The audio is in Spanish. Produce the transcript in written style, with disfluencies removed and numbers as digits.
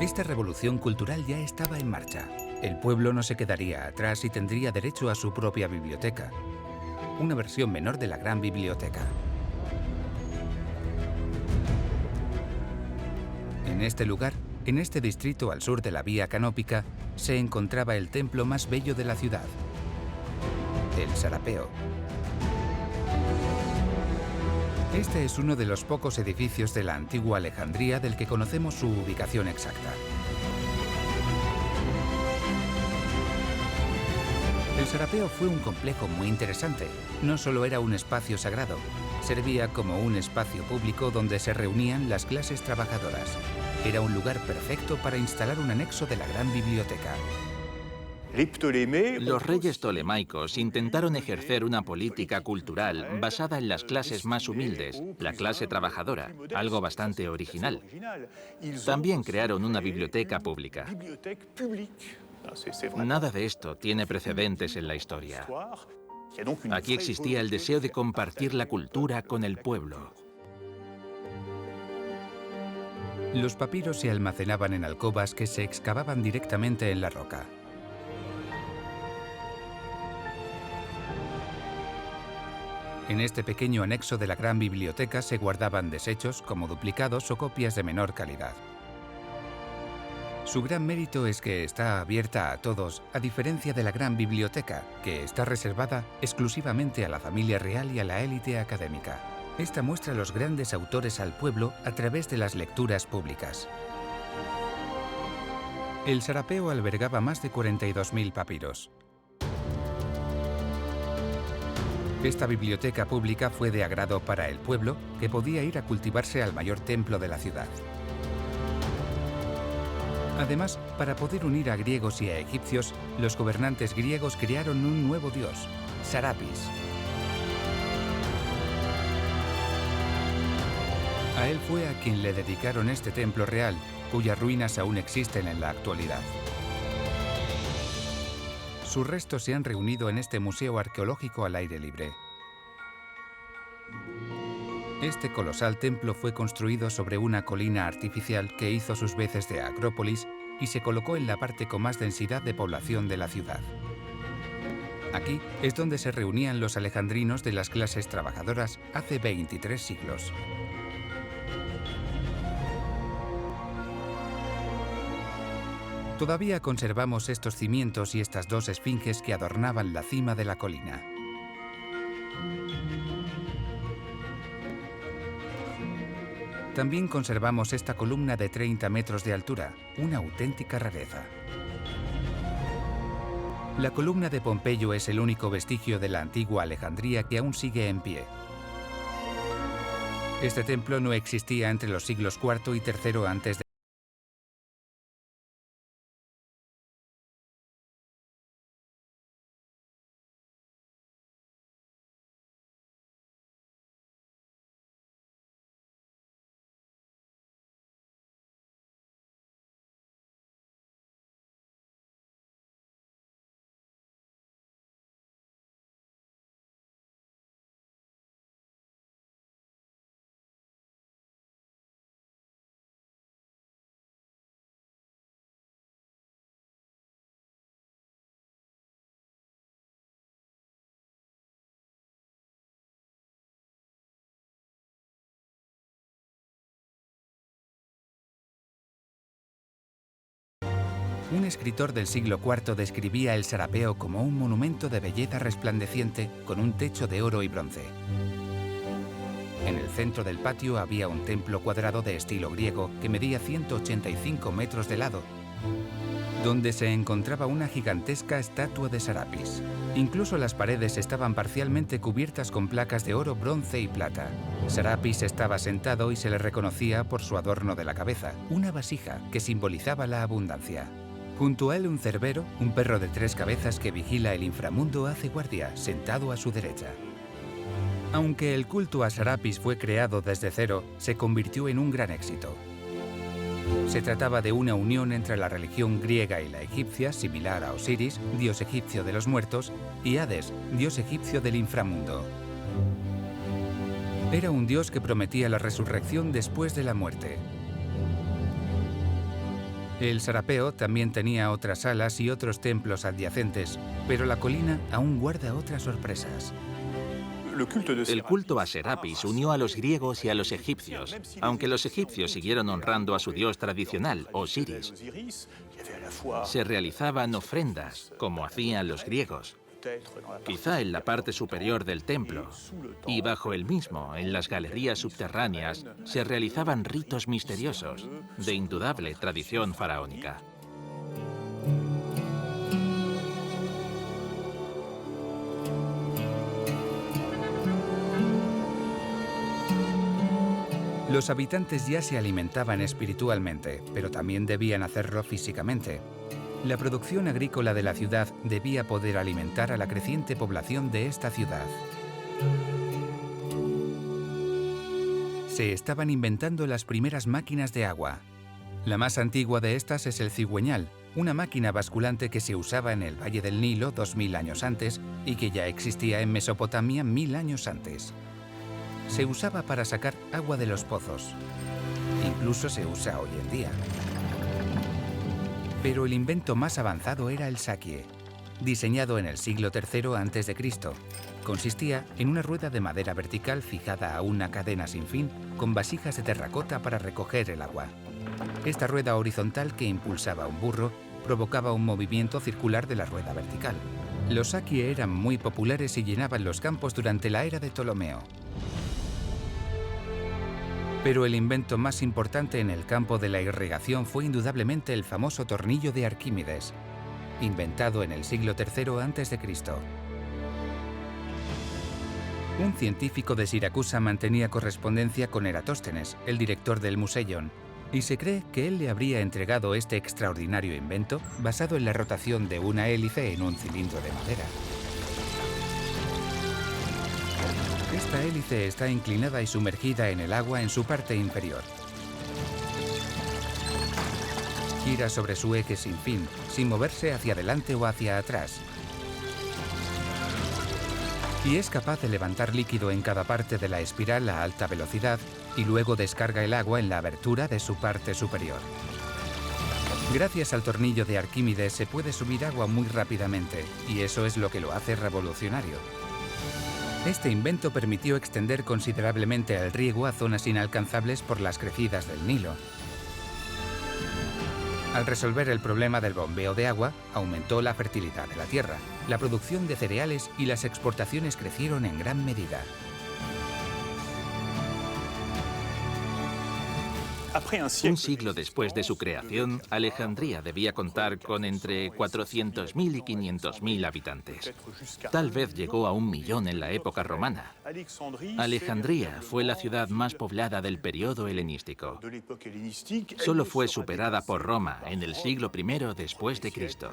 Esta revolución cultural ya estaba en marcha. El pueblo no se quedaría atrás y tendría derecho a su propia biblioteca, una versión menor de la gran biblioteca. En este lugar, en este distrito al sur de la Vía Canópica, se encontraba el templo más bello de la ciudad, el Sarapeo. Este es uno de los pocos edificios de la antigua Alejandría del que conocemos su ubicación exacta. El Sarapeo fue un complejo muy interesante. No solo era un espacio sagrado, servía como un espacio público donde se reunían las clases trabajadoras. Era un lugar perfecto para instalar un anexo de la gran biblioteca. Los reyes tolemaicos intentaron ejercer una política cultural basada en las clases más humildes, la clase trabajadora, algo bastante original. También crearon una biblioteca pública. Nada de esto tiene precedentes en la historia. Aquí existía el deseo de compartir la cultura con el pueblo. Los papiros se almacenaban en alcobas que se excavaban directamente en la roca. En este pequeño anexo de la gran biblioteca se guardaban desechos como duplicados o copias de menor calidad. Su gran mérito es que está abierta a todos, a diferencia de la gran biblioteca, que está reservada exclusivamente a la familia real y a la élite académica. Esta muestra los grandes autores al pueblo a través de las lecturas públicas. El Sarapeo albergaba más de 42.000 papiros. Esta biblioteca pública fue de agrado para el pueblo, que podía ir a cultivarse al mayor templo de la ciudad. Además, para poder unir a griegos y a egipcios, los gobernantes griegos crearon un nuevo dios, Sarapis. A él fue a quien le dedicaron este templo real, cuyas ruinas aún existen en la actualidad. Sus restos se han reunido en este museo arqueológico al aire libre. Este colosal templo fue construido sobre una colina artificial que hizo sus veces de acrópolis y se colocó en la parte con más densidad de población de la ciudad. Aquí es donde se reunían los alejandrinos de las clases trabajadoras hace 23 siglos. Todavía conservamos estos cimientos y estas dos esfinges que adornaban la cima de la colina. También conservamos esta columna de 30 metros de altura, una auténtica rareza. La columna de Pompeyo es el único vestigio de la antigua Alejandría que aún sigue en pie. Este templo no existía entre los siglos IV y III a.C. Un escritor del siglo IV describía el Sarapeo como un monumento de belleza resplandeciente con un techo de oro y bronce. En el centro del patio había un templo cuadrado de estilo griego que medía 185 metros de lado, donde se encontraba una gigantesca estatua de Sarapis. Incluso las paredes estaban parcialmente cubiertas con placas de oro, bronce y plata. Sarapis estaba sentado y se le reconocía por su adorno de la cabeza, una vasija que simbolizaba la abundancia. Junto a él un cerbero, un perro de 3 cabezas que vigila el inframundo, hace guardia, sentado a su derecha. Aunque el culto a Sarapis fue creado desde cero, se convirtió en un gran éxito. Se trataba de una unión entre la religión griega y la egipcia, similar a Osiris, dios egipcio de los muertos, y Hades, dios egipcio del inframundo. Era un dios que prometía la resurrección después de la muerte. El Serapeo también tenía otras salas y otros templos adyacentes, pero la colina aún guarda otras sorpresas. El culto a Serapis unió a los griegos y a los egipcios, aunque los egipcios siguieron honrando a su dios tradicional, Osiris. Se realizaban ofrendas, como hacían los griegos, quizá en la parte superior del templo, y bajo el mismo, en las galerías subterráneas, se realizaban ritos misteriosos, de indudable tradición faraónica. Los habitantes ya se alimentaban espiritualmente, pero también debían hacerlo físicamente. La producción agrícola de la ciudad debía poder alimentar a la creciente población de esta ciudad. Se estaban inventando las primeras máquinas de agua. La más antigua de estas es el cigüeñal, una máquina basculante que se usaba en el Valle del Nilo 2000 años antes y que ya existía en Mesopotamia 1000 años antes. Se usaba para sacar agua de los pozos. Incluso se usa hoy en día. Pero el invento más avanzado era el sakie, diseñado en el siglo III a.C. Consistía en una rueda de madera vertical fijada a una cadena sin fin con vasijas de terracota para recoger el agua. Esta rueda horizontal que impulsaba un burro provocaba un movimiento circular de la rueda vertical. Los sakie eran muy populares y llenaban los campos durante la era de Ptolomeo. Pero el invento más importante en el campo de la irrigación fue indudablemente el famoso tornillo de Arquímedes, inventado en el siglo III a.C. Un científico de Siracusa mantenía correspondencia con Eratóstenes, el director del Museion, y se cree que él le habría entregado este extraordinario invento basado en la rotación de una hélice en un cilindro de madera. Esta hélice está inclinada y sumergida en el agua en su parte inferior. Gira sobre su eje sin fin, sin moverse hacia adelante o hacia atrás. Y es capaz de levantar líquido en cada parte de la espiral a alta velocidad y luego descarga el agua en la abertura de su parte superior. Gracias al tornillo de Arquímedes se puede subir agua muy rápidamente, y eso es lo que lo hace revolucionario. Este invento permitió extender considerablemente el riego a zonas inalcanzables por las crecidas del Nilo. Al resolver el problema del bombeo de agua, aumentó la fertilidad de la tierra, la producción de cereales y las exportaciones crecieron en gran medida. Un siglo después de su creación, Alejandría debía contar con entre 400.000 y 500.000 habitantes. Tal vez llegó a 1 millón en la época romana. Alejandría fue la ciudad más poblada del periodo helenístico. Solo fue superada por Roma en el siglo I después de Cristo.